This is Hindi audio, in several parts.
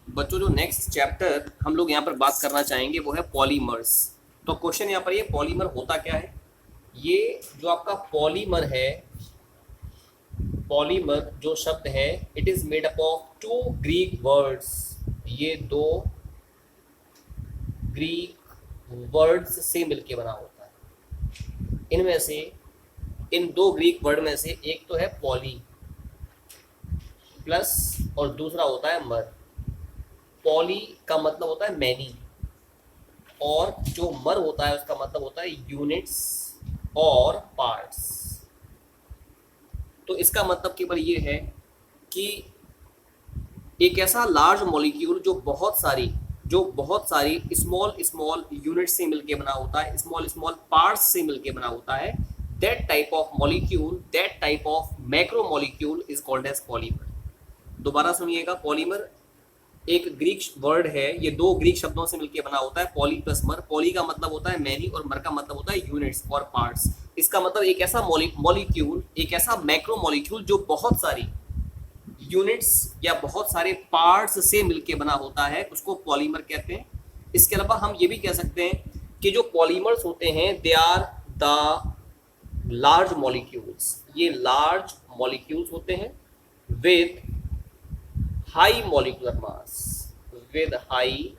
बच्चों जो नेक्स्ट चैप्टर हम लोग यहाँ पर बात करना चाहेंगे वो है पॉलीमर्स। तो क्वेश्चन यहाँ पर ये पॉलीमर होता क्या है। ये जो आपका पॉलीमर है, पॉलीमर जो शब्द है, it is made up of two Greek words. ये दो ग्रीक वर्ड्स से मिलके बना होता है। इनमें से, इन दो ग्रीक वर्ड में से एक तो है पॉली प्लस और दूसरा होता है मर। पॉली का मतलब होता है मैनी और जो मर होता है उसका मतलब होता है यूनिट्स और पार्ट्स। तो इसका मतलब केवल ये है कि एक ऐसा लार्ज मॉलिक्यूल जो बहुत सारी स्मॉल स्मॉल यूनिट से मिलके बना होता है, स्मॉल स्मॉल पार्ट्स से मिलके बना होता है, that type of molecule, that type of macro molecule is called as polymer. दोबारा सुनिएगा, पॉलीमर एक ग्रीक वर्ड है, ये दो ग्रीक शब्दों से मिलकर बना होता है, पॉली प्लस मर। पॉली का मतलब होता है मैनी और मर का मतलब होता है यूनिट्स और पार्ट्स। इसका मतलब एक ऐसा मॉलिक्यूल, एक ऐसा मैक्रो मॉलिक्यूल जो बहुत सारी यूनिट्स या बहुत सारे पार्ट्स से मिलकर बना होता है, उसको पॉलीमर कहते हैं। इसके अलावा हम ये भी कह सकते हैं कि जो पॉलीमर्स होते हैं they are the large molecules, ये लार्ज मॉलिक्यूल्स होते हैं with high molecular mass, with high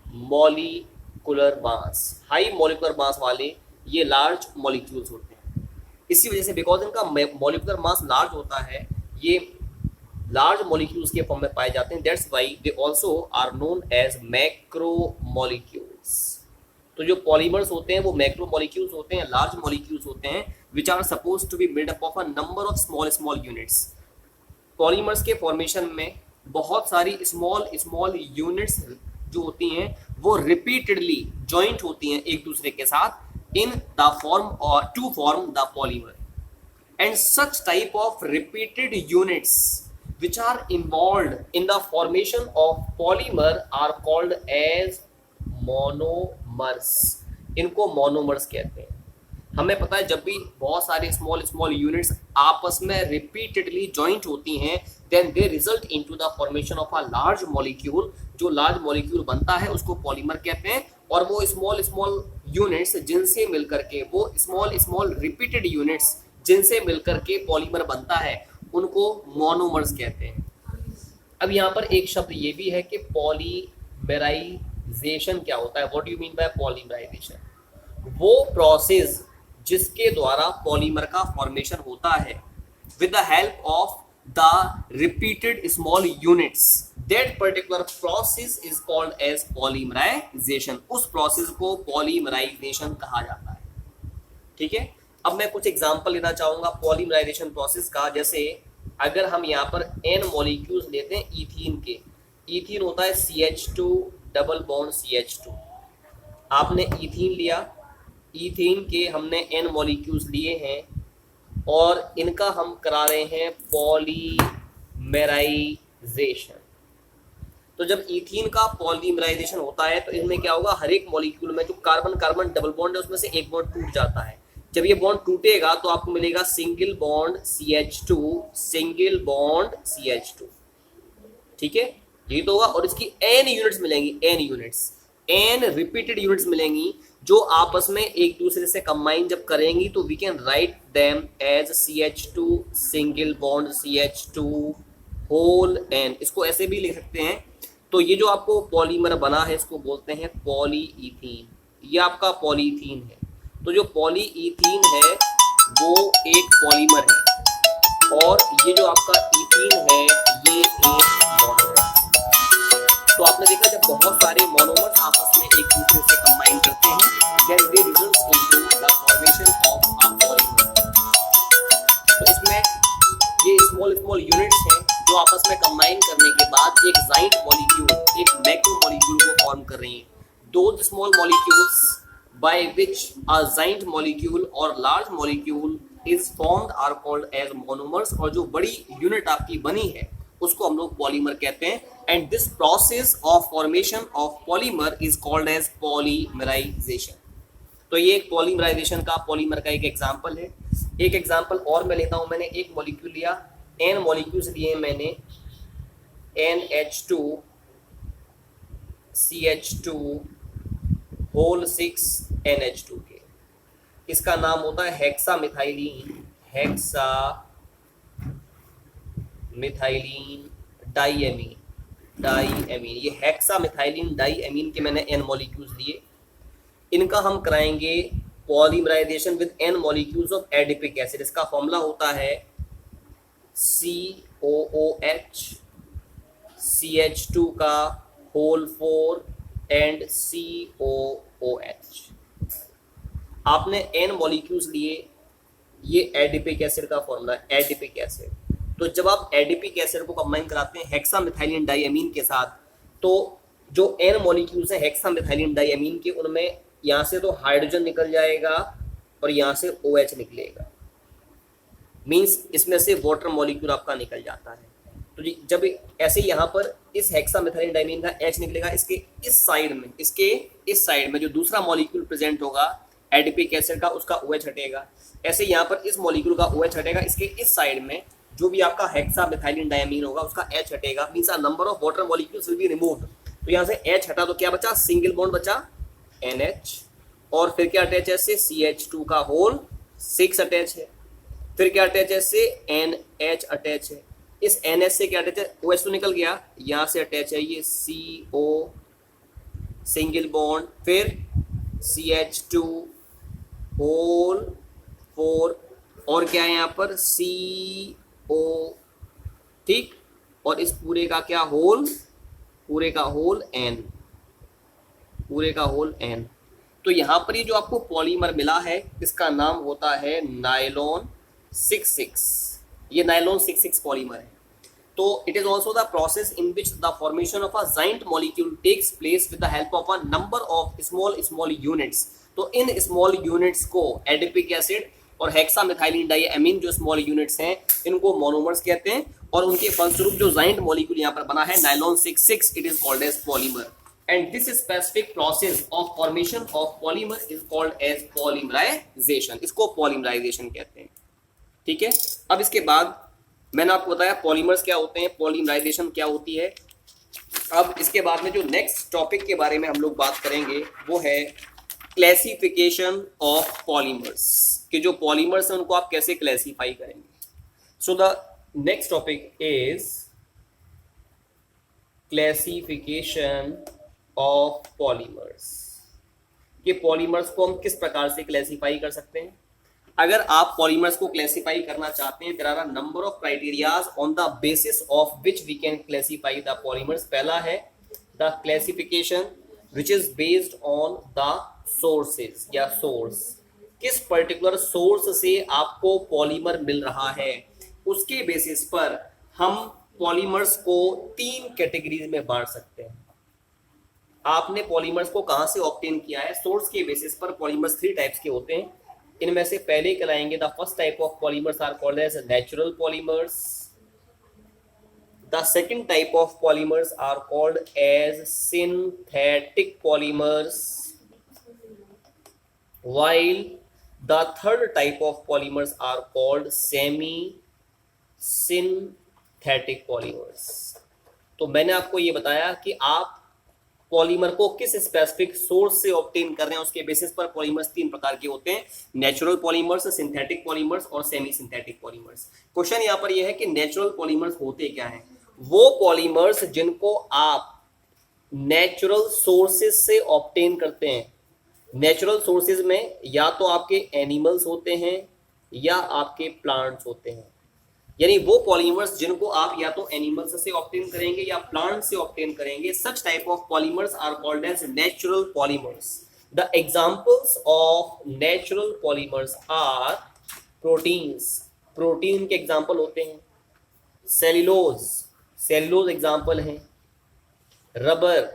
molecular mass, high molecular mass वाले ये लार्ज मॉलिक्यूल्स होते हैं। इसी वजह से बिकॉज इनका मॉलिक्यूलर मास लार्ज होता है, ये लार्ज मॉलिक्यूल्स के फॉर्म में पाए जाते हैं। That's why they also are known as macro molecules. तो जो पॉलीमर्स होते हैं वो मैक्रो मॉलिक्यूल्स होते हैं, लार्ज मॉलिक्यूल्स होते हैं, which are suppose to be made up of a number of small small units. Polymers के फॉर्मेशन में बहुत सारी स्मॉल स्मॉल यूनिट्स जो होती हैं वो रिपीटेडली जॉइंट होती हैं एक दूसरे के साथ इन द फॉर्म और to form the polymer. And such type of repeated units which are involved in the formation of polymer are called as monomers। इनको मोनोमर्स कहते हैं। हमें पता है जब भी बहुत सारे स्मॉल स्मॉल यूनिट्स आपस में रिपीटेडली जॉइंट होती हैं then they result into the formation of a large molecule. जो लार्ज मॉलिक्यूल बनता है उसको पॉलीमर कहते हैं। और वो स्मॉल स्मॉल यूनिट्स जिनसे मिलकर के, वो स्मॉल स्मॉल रिपीटेड यूनिट्स जिनसे मिलकर के पॉलीमर बनता है उनको मोनोमर्स कहते हैं। अब यहाँ पर एक शब्द ये भी है कि पॉलीमराइजेशन क्या होता है। What do you mean by polymerization? वो प्रोसेस जिसके द्वारा पॉलीमर का फॉर्मेशन होता है with the help of the repeated small units, that particular process is called as polymerization. उस प्रोसेस को पॉलीमराइजेशन कहा जाता है। ठीक है, अब मैं कुछ एग्जांपल लेना चाहूंगा पॉलीमराइजेशन प्रोसेस का। जैसे अगर हम यहाँ पर n मॉलिक्यूल्स लेते हैं इथीन के, इथीन होता है CH2 डबल बॉन्ड CH2। आपने इथीन लिया, इथीन के हमने n मॉलिक्यूल्स लिए हैं और इनका हम करा रहे हैं पॉलीमराइजेशन। तो जब इथीन का पॉलीमराइजेशन होता है तो इसमें क्या होगा, हर एक मॉलिक्यूल में जो कार्बन कार्बन डबल बॉन्ड है उसमें से एक बॉन्ड टूट जाता है। जब ये बॉन्ड टूटेगा तो आपको मिलेगा single bond CH2, single bond CH2। ठीक है, यही तो होगा। और इसकी n यूनिट्स मिलेंगी, n units, n repeated units मिलेंगी जो आपस में एक दूसरे से कंबाइन जब करेंगी तो we can write them as CH2 single bond CH2 whole n। इसको ऐसे भी लिख सकते हैं। तो ये जो आपको पॉलीमर बना है इसको बोलते हैं पॉलीइथीन। ये आपका पॉलीइथीन है। तो जो पॉलीइथीन है वो एक पॉलीमर है और ये जो आपका इथीन है ये एक मोनोमर है। तो आपने देखा जब बहुत सारे मोनोमर्स आपस में एक दूसरे से कंबाइन करते हैं then they results into the formation of a polymer. तो इसमें ये स्मॉल स्मॉल यूनिट्स हैं जो आपस में कंबाइन करने के बाद एक जाइंट मॉलिक्यूल, एक मैक्रो मॉलिक्यूल को फॉर्म कर रही हैं। Those small molecules by which a giant molecule or large molecule is formed are called as monomers। और जो बड़ी यूनिट आपकी बनी है उसको हम लोग पॉलीमर कहते हैं। And this process of formation of polymer is called as polymerization. तो ये एक पॉलीमराइजेशन का, पॉलीमर का एक एग्जांपल है। एक एग्जांपल और मैं लेता हूं। मैंने एक मॉलिक्यूल लिया, n मॉलिक्यूल्स लिए मैंने NH2 CH2 होल 6 NH2 के। इसका नाम होता है हेक्सा मिथाइलिन डाइएमीन। ये हेक्सा मिथाइलिन डाइएमीन के मैंने n मॉलिक्यूल्स दिए। इनका हम कराएंगे polymerization with n molecules of adipic acid. इसका फॉर्मूला होता है COOH, CH2 का होल 4 एंड COOH। आपने n मॉलिक्यूल्स लिए, ये एडिपिक एसिड का फॉर्मूला है, एडिपिक एसिड। तो जब आप एडिपिक एसिड को कंबाइन कराते हैं हेक्सा मिथाइलिन डाइएमीन के साथ, तो जो n मॉलिक्यूल्स हैं हेक्सा मिथाइलिन डाइएमीन के, उनमें यहाँ से तो हाइड्रोजन निकल जाएगा और यहाँ से OH निकलेगा, मीन्स इसमें से वाटर मॉलिक्यूल आपका निकल जाता है। तो जब ऐसे यहाँ पर इस हेक्सा मिथाइलिन डाइएमीन का H निकलेगा, इसके इस साइड में जो दूसरा मॉलिक्यूल प्रेजेंट होगा एडिपिक एसिड का, उसका OH हटेगा। ऐसे यहाँ पर इस मॉलिक्यूल का OH हटेगा, इसके इस साइड में जो भी आपका हेक्सा मिथाइलिन डाइएमीन होगा उसका H हटेगा, means a number of water molecules will be removed. तो यहाँ से H हटा तो क्या बचा, सिंगल बॉन्ड बचा NH, और फिर क्या अटैच है इससे CH2 का होल 6 अटैच है। फिर क्या अटैच है इससे NH अटैच है। इस NH से क्या अटैच है, OH तो निकल गया, यहाँ से अटैच है ये CO सिंगल बॉन्ड, फिर CH2 होल 4 और क्या है यहाँ पर CO, ठीक, और इस पूरे का क्या होल, पूरे का होल N। तो यहाँ पर ये जो आपको पॉलीमर मिला है इसका नाम होता है नायलॉन 66। ये नायलॉन 66 पॉलीमर है। तो it is also the process in which the formation of a giant molecule takes place with the help of a number of small units. तो इन स्मॉल यूनिट्स को एडिपिक एसिड और हेक्सा मिथाइलिन डाइएमीन जो स्मॉल यूनिट्स हैं इनको मोनोमर्स कहते हैं, और उनके फलस्वरूप जो जाइंट मॉलिक्यूल यहाँ पर बना है nylon 66, it is called as polymer. And this specific process of formation of polymer is called as polymerization। इसको polymerization कहते हैं, ठीक है। अब इसके बाद मैंने आपको बताया पॉलीमर्स क्या होते हैं, पॉलीमराइजेशन क्या होती है। अब इसके बाद में जो नेक्स्ट टॉपिक के बारे में हम लोग बात करेंगे वो है क्लासिफिकेशन ऑफ पॉलीमर्स, कि जो पॉलीमर्स हैं उनको आप कैसे क्लासीफाई करेंगे। So the next topic is classification of polymers. ये पॉलीमर्स को हम किस प्रकार से क्लासीफाई कर सकते हैं। अगर आप पॉलीमर्स को क्लासीफाई करना चाहते हैं, there are a number of criterias on the basis of which we can classify the polymers. पहला है the classification which is based on the sources या सोर्स। किस पर्टिकुलर सोर्स से आपको पॉलीमर मिल रहा है, उसके बेसिस पर हम पॉलीमर्स को 3 कैटेगरीज में बांट सकते हैं। आपने पॉलीमर्स को कहां से ऑब्टेन किया है, सोर्स के बेसिस पर पॉलीमर्स 3 टाइप्स के होते हैं। इनमें से पहले कहलाएंगे the first type of polymers are called as natural polymers. The second type of polymers are called as synthetic polymers, while the third type of polymers are called semi synthetic polymers। तो मैंने आपको ये बताया कि आप पॉलीमर को किस स्पेसिफिक सोर्स से ऑब्टेन कर रहे हैं, उसके बेसिस पर पॉलीमर्स 3 प्रकार के होते हैं, नेचुरल पॉलीमर्स, सिंथेटिक पॉलीमर्स और सेमी सिंथेटिक पॉलीमर्स। क्वेश्चन यहाँ पर यह है कि नेचुरल पॉलीमर्स होते क्या हैं। वो पॉलीमर्स जिनको आप नेचुरल सोर्सेज से ऑब्टेन करते हैं। नेचुरल सोर्सेज में या तो आपके एनिमल्स होते हैं या आपके प्लांट्स होते हैं, यानी वो पॉलीमर्स जिनको आप या तो एनिमल्स से ऑब्टेन करेंगे या प्लांट से ऑब्टेन करेंगे। Such type of polymers are called as natural polymers. The examples of natural polymers are proteins, protein के एग्जांपल होते हैं, सेल्यूलोज एग्जांपल हैं, rubber,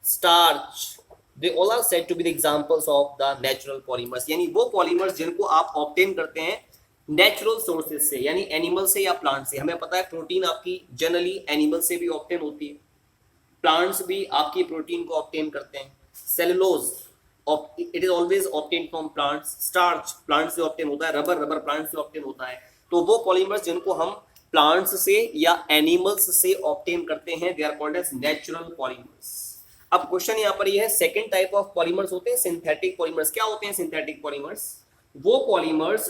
starch, they all are said to be the examples of the natural polymers। यानी वो पॉलीमर्स जिनको आप ऑब्टेन करते हैं नेचुरल सोर्सेज से, यानी एनिमल से या प्लांट से। हमें पता है प्रोटीन आपकी जनरली एनिमल से भी ऑब्टेन होती है, प्लांट्स भी आपकी प्रोटीन को ऑब्टेन करते हैं। Cellulose it is always obtain from plants, starch plant से ऑब्टेन होता है, रबर प्लांट से ऑब्टेन होता है। तो वो पॉलीमर्स जिनको हम प्लांट्स से या एनिमल्स से ऑब्टेन करते हैं, they are called as natural polymers. अब क्वेश्चन यहाँ पर ये है, सेकेंड टाइप ऑफ पॉलीमर्स होते हैं सिंथेटिक पॉलीमर्स। क्या होते हैं सिंथेटिक पॉलीमर्स? वो पॉलीमर्स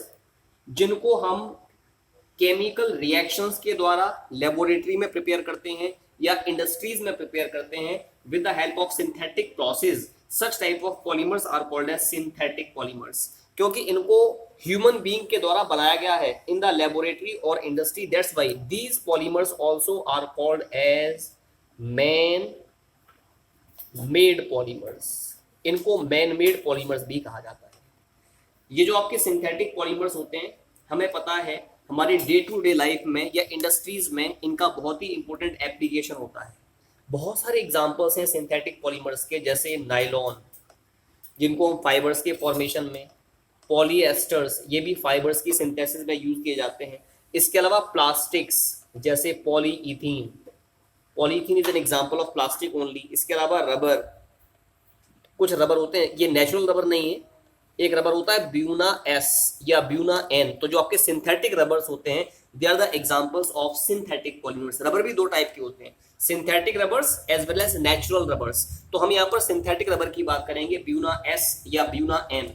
जिनको हम केमिकल रिएक्शंस के द्वारा लेबोरेटरी में प्रिपेयर करते हैं या इंडस्ट्रीज में प्रिपेयर करते हैं with the help of synthetic process, such type of polymers are called as synthetic polymers. क्योंकि इनको ह्यूमन बीइंग के द्वारा बनाया गया है इन द लेबोरेटरी और industry, that's why these polymers also are called as man made polymers. इनको मैन मेड पॉलीमर्स भी कहा जाता है। ये जो आपके सिंथेटिक पॉलीमर्स होते हैं, हमें पता है हमारे डे टू डे लाइफ में या इंडस्ट्रीज में इनका बहुत ही इंपॉर्टेंट एप्लीकेशन होता है। बहुत सारे एग्जांपल्स हैं सिंथेटिक पॉलीमर्स के, जैसे नायलॉन जिनको हम फाइबर्स के फॉर्मेशन में, पॉलीएस्टर्स ये भी फाइबर्स की सिंथेसिस में यूज किए जाते हैं। इसके अलावा प्लास्टिक्स जैसे polyethene, polyethene is an example of plastic only. इसके अलावा रबर, कुछ रबर होते हैं, ये नेचुरल रबर नहीं है, एक रबर होता है ब्यूना एस या ब्यूना एन। तो जो आपके सिंथेटिक रबर्स होते हैं they are the examples of synthetic polymers. Rubber भी दो टाइप के होते हैं, synthetic rubbers as well as natural rubbers. तो हम यहाँ पर सिंथेटिक रबर की बात करेंगे, ब्यूना एस या ब्यूना एन।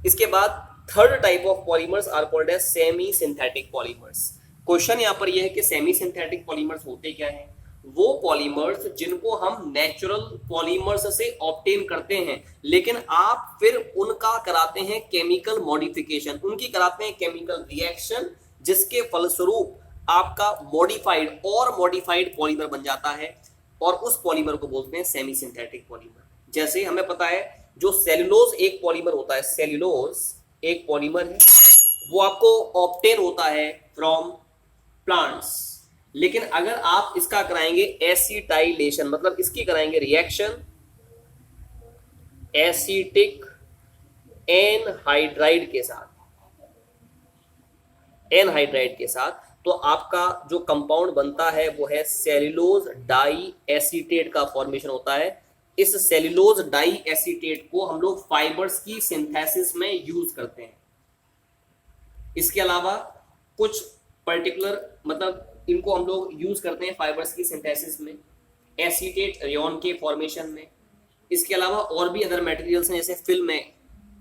इसके बाद third type of polymers are called as semi synthetic polymers. Question यहाँ पर यह है कि सेमी सिंथेटिक पॉलीमर्स होते क्या है? वो पॉलीमर्स जिनको हम नेचुरल पॉलीमर्स से ऑब्टेन करते हैं, लेकिन आप फिर उनका कराते हैं केमिकल मॉडिफिकेशन, उनकी कराते हैं केमिकल रिएक्शन, जिसके फलस्वरूप आपका मॉडिफाइड पॉलीमर बन जाता है और उस पॉलीमर को बोलते हैं सेमी सिंथेटिक पॉलीमर। जैसे हमें पता है जो सेल्यूलोज एक पॉलीमर होता है, सेल्यूलोज एक पॉलीमर है, वो आपको ऑब्टेन होता है फ्रॉम प्लांट्स। लेकिन अगर आप इसका कराएंगे एसिटाइलेशन, मतलब इसकी कराएंगे रिएक्शन एसिटिक एनहाइड्राइड के साथ, एनहाइड्राइड के साथ, तो आपका जो कंपाउंड बनता है वो है सेल्यूलोज डाई एसीटेट का फॉर्मेशन होता है। इस सेल्यूलोज डाई एसीटेट को हम लोग फाइबर्स की सिंथेसिस में यूज करते हैं। इसके अलावा कुछ पर्टिकुलर, मतलब इनको हम लोग यूज करते हैं फाइबर्स की सिंथेसिस में, एसीटेट रेयन के फॉर्मेशन में। इसके अलावा और भी अदर मटेरियल्स हैं, जैसे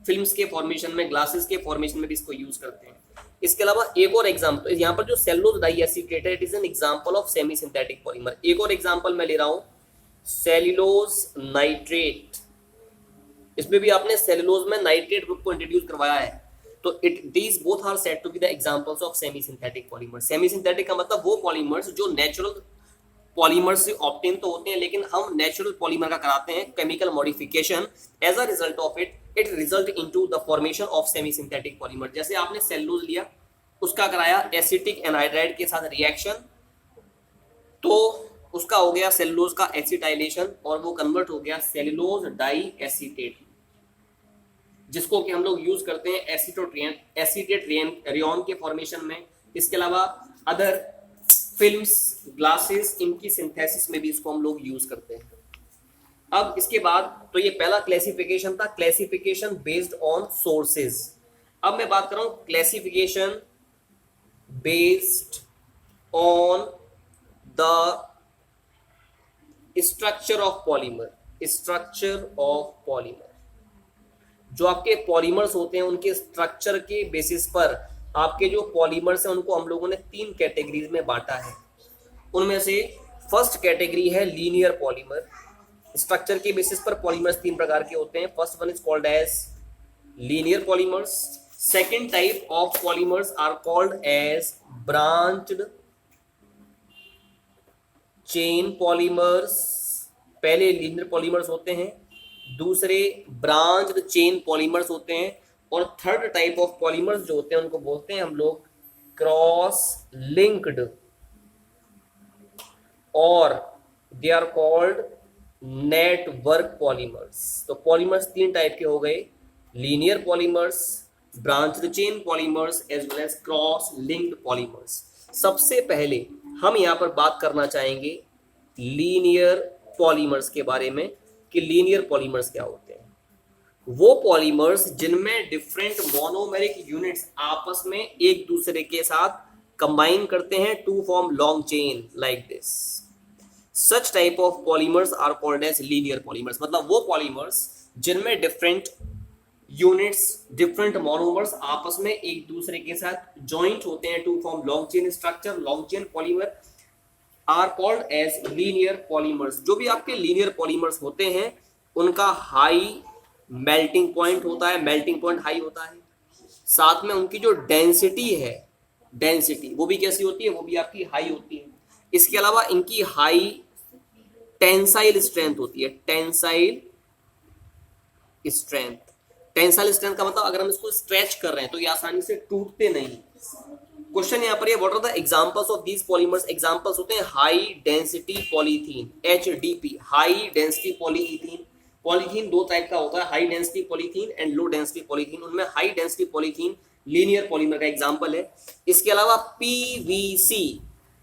फिल्म्स के फॉर्मेशन में, ग्लासेस के फॉर्मेशन में भी इसको यूज करते हैं। इसके अलावा एक और एग्जांपल, यहाँ पर जो सेल्यूलोज डाई एसीटेट है, it is an example of semi synthetic polymer. एक और एग्जांपल मैं ले रहा हूं, सेल्यूलोज नाइट्रेट। इसमें भी आपने सेल्यूलोज में नाइट्रेट ग्रुप को इंट्रोड्यूस करवाया है। तो these both are said to be the examples of semi synthetic polymers। Semi synthetic का मतलब वो पॉलीमर्स जो नेचुरल पॉलीमर्स से ऑब्टेन तो होते हैं, लेकिन हम नेचुरल पॉलीमर का कराते हैं chemical modification. As a result of it result into the formation of semi synthetic polymer. जैसे आपने सेल्यूलोज लिया, उसका कराया एसिटिक एनहाइड्राइड के साथ रिएक्शन, तो उसका हो गया सेल्यूलोज का एसिटाइलेशन और वो कन्वर्ट हो गया सेल्यूलोज डाई एसीटेट, जिसको कि हम लोग यूज करते हैं एसीटेट रेयन के फॉर्मेशन में। इसके अलावा अदर फिल्म्स, ग्लासेस, इनकी सिंथेसिस में भी इसको हम लोग यूज करते हैं। अब इसके बाद, तो ये पहला क्लासिफिकेशन था, क्लासिफिकेशन बेस्ड ऑन सोर्सेज। अब मैं बात कर रहा हूं classification based on the structure of polymer. Structure of polymer, जो आपके पॉलीमर्स होते हैं उनके स्ट्रक्चर के बेसिस पर आपके जो पॉलीमर्स हैं उनको हम लोगों ने 3 कैटेगरीज में बांटा है। उनमें से फर्स्ट कैटेगरी है लीनियर पॉलीमर। स्ट्रक्चर के बेसिस पर पॉलीमर्स 3 प्रकार के होते हैं। First one is called as linear polymers. Second type of polymers are called as branched chain polymers. पहले लीनियर पॉलीमर्स होते हैं, दूसरे ब्रांच्ड चेन पॉलीमर्स होते हैं, और थर्ड टाइप ऑफ पॉलीमर्स जो होते हैं उनको बोलते हैं हम लोग क्रॉस लिंक्ड, और they are called network polymers. तो पॉलीमर्स 3 टाइप के हो गए, linear polymers, branched chain polymers as well as cross linked polymers. सबसे पहले हम यहाँ पर बात करना चाहेंगे लीनियर पॉलीमर्स के बारे में कि लीनियर पॉलीमर्स क्या होते हैं। वो पॉलीमर्स जिनमें डिफरेंट मोनोमेरिक यूनिट्स आपस में एक दूसरे के साथ कंबाइन करते हैं to form long chain like this. Such type of polymers are called as linear polymers, मतलब वो पॉलीमर्स जिनमें डिफरेंट यूनिट्स, डिफरेंट मोनोमर्स आपस में एक दूसरे के साथ ज्वाइंट होते हैं to form long chain structure, long chain polymer are called as linear polymers. जो भी आपके लीनियर पॉलीमर्स होते हैं उनका हाई मेल्टिंग पॉइंट होता है, मेल्टिंग पॉइंट हाई होता है, साथ में उनकी जो डेंसिटी है, डेंसिटी वो भी कैसी होती है, वो भी आपकी हाई होती है। इसके अलावा इनकी हाई टेंसाइल स्ट्रेंथ होती है, टेंसाइल स्ट्रेंथ। टेंसाइल स्ट्रेंथ का मतलब अगर हम इसको स्ट्रेच कर रहे हैं तो ये आसानी से टूटते नहीं। क्वेश्चन यहाँ पर ये, what are the examples of these polymers. Examples होते हैं high density polythene, HDP, high density polyethylene. Polythene दो टाइप का होता है, high density polythene and low density polythene. उनमें high density polythene linear polymer का एग्जांपल है। इसके अलावा PVC,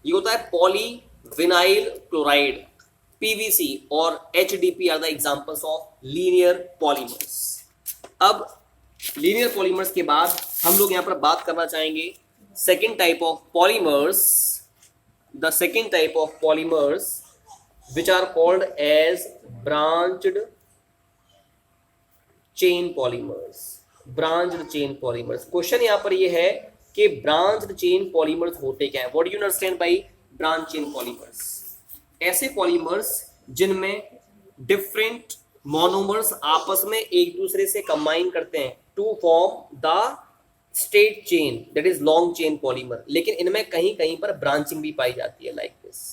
ये होता है पॉली विनाइल क्लोराइड, PVC और HDP are the examples of linear polymers. अब लीनियर पॉलीमर्स के बाद हम लोग यहाँ पर बात करना चाहेंगे second type of polymers, the second type of polymers which are called as branched chain polymers, branched chain polymers। Question यहाँ पर ये है कि branched chain polymers होते क्या है, what do you understand by branched chain polymers? ऐसे पॉलीमर्स जिनमें डिफरेंट मोनोमर्स आपस में एक दूसरे से कंबाइन करते हैं to form the straight chain, that is long chain polymer, लेकिन इनमें कहीं कहीं पर ब्रांचिंग भी पाई जाती है, like this.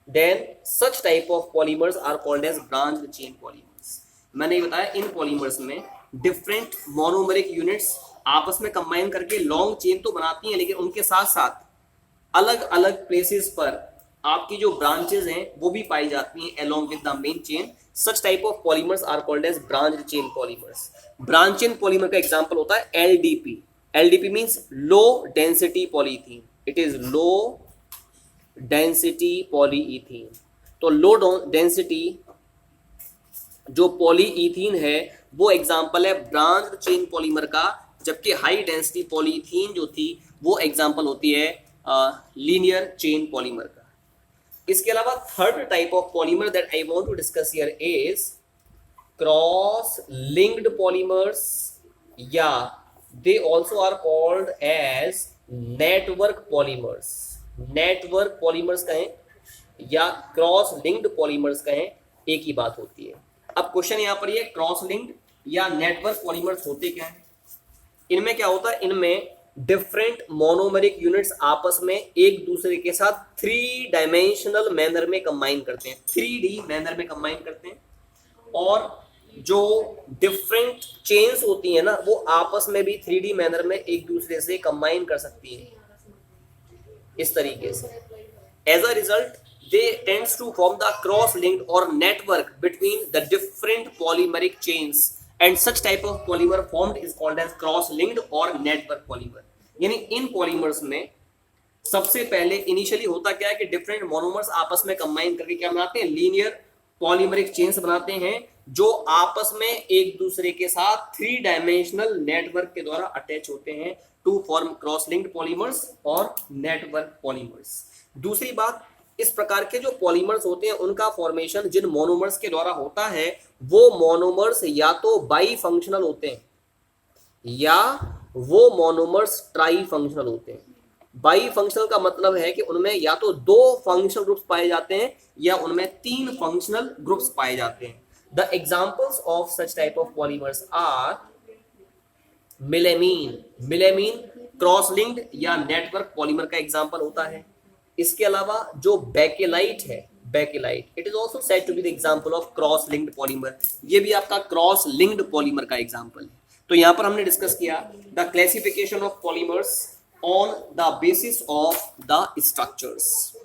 Then such type of polymers are called as branched chain polymers। मैंने ये बताया इन पॉलीमर्स में डिफरेंट मोनोमरिक यूनिट्स आपस में कंबाइन करके लॉन्ग चेन तो बनाती हैं, लेकिन उनके साथ साथ अलग अलग प्लेसेस पर आपकी जो ब्रांचेस हैं वो भी पाई जाती हैं along with the main chain। Such type of polymers are called as branched chain polymers। Branch chain polymer का एग्जांपल होता है LDP। LDP means low density polyethylene, it is low density polyethene. तो लो डेंसिटी जो पॉलीइथीन है वो एग्जांपल है ब्रांच्ड चेन पॉलीमर का, जबकि हाई डेंसिटी पॉलीइथीन जो थी वो एग्जांपल होती है लीनियर चेन पॉलीमर का। इसके अलावा third type of polymer that I want to discuss here is cross linked polymers, या they also are called as network polymers. Network polymers कहें या क्रॉस लिंक्ड पॉलीमर्स कहें, एक ही बात होती है। अब क्वेश्चन यहां पर ये क्रॉस लिंक्ड या नेटवर्क पॉलीमर्स होते क्या हैं। इनमें क्या होता है, इनमें डिफरेंट मोनोमेरिक यूनिट्स आपस में एक दूसरे के साथ 3 डायमेंशनल मैनर में कंबाइन करते हैं, 3D मैनर में कंबाइन करते हैं, और जो डिफरेंट चेन्स होती है ना वो आपस में भी 3D मैनर में एक दूसरे से कंबाइन कर सकती है इस तरीके से। As a result they tends to form the cross linked और network between the different polymeric chains, and such type of polymer formed is called as cross linked और नेटवर्क पॉलीमर। यानी इन पॉलीमर्स में सबसे पहले इनिशियली होता क्या है कि डिफरेंट मोनोमर्स आपस में कंबाइन करके क्या बनाते हैं, लीनियर पॉलीमरिक चेन्स बनाते हैं जो आपस में एक दूसरे के साथ 3 डायमेंशनल नेटवर्क के द्वारा अटैच होते हैं to form cross linked polymers और नेटवर्क पॉलीमर्स। दूसरी बात, इस प्रकार के जो पॉलीमर्स होते हैं उनका फॉर्मेशन जिन मोनोमर्स के द्वारा होता है वो मोनोमर्स या तो बाई फंक्शनल होते हैं या वो मोनोमर्स ट्राई फंक्शनल होते हैं। बाई फंक्शनल का मतलब है कि उनमें या तो 2 फंक्शनल ग्रुप्स पाए जाते हैं या उनमें 3 फंक्शनल ग्रुप्स पाए जाते हैं। The examples of such type of polymers are melamine. Melamine cross linked या नेटवर्क पॉलीमर का एग्जांपल होता है। इसके अलावा जो बेकेलाइट है, bakelite, it is also said to be the example of cross linked polymer. ये भी आपका क्रॉस लिंक्ड पॉलीमर का एग्जांपल है। तो यहां पर हमने डिस्कस किया the classification of polymers on the basis of the structures.